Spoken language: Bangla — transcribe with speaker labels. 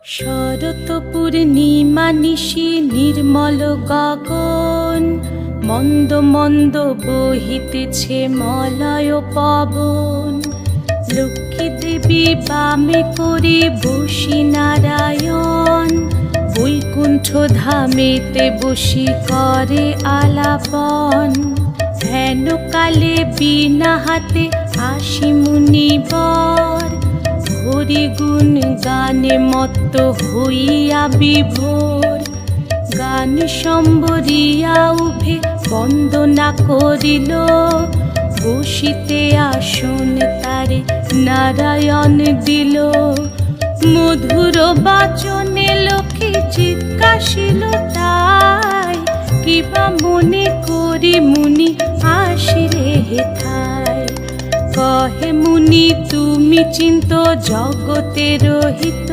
Speaker 1: শরৎ পূর্ণিমা নিশি নির্মল গগন, মন্দ মন্দ বহিতেছে মলয় পবন। লক্ষ্মী দেবী বামে করে বসি নারায়ণ, বৈকুণ্ঠ ধামেতে বসি করে আলাপন। হেন কালে বিনা হাতে আসি মুনিবর, হরি গুণ গানে মত্ত হইয়া বিভোর। গান সম্বরিয়া উভে বন্দনা করিল, বসিতে আসন তারে নারায়ণ দিল। মধুর বাচনে লোকে জিজ্ঞাসিল তাই, কিবা মনে করি মুনি আসিলে হেথায়। কহে মুনি তুমি চিন্ত জগতের হিত,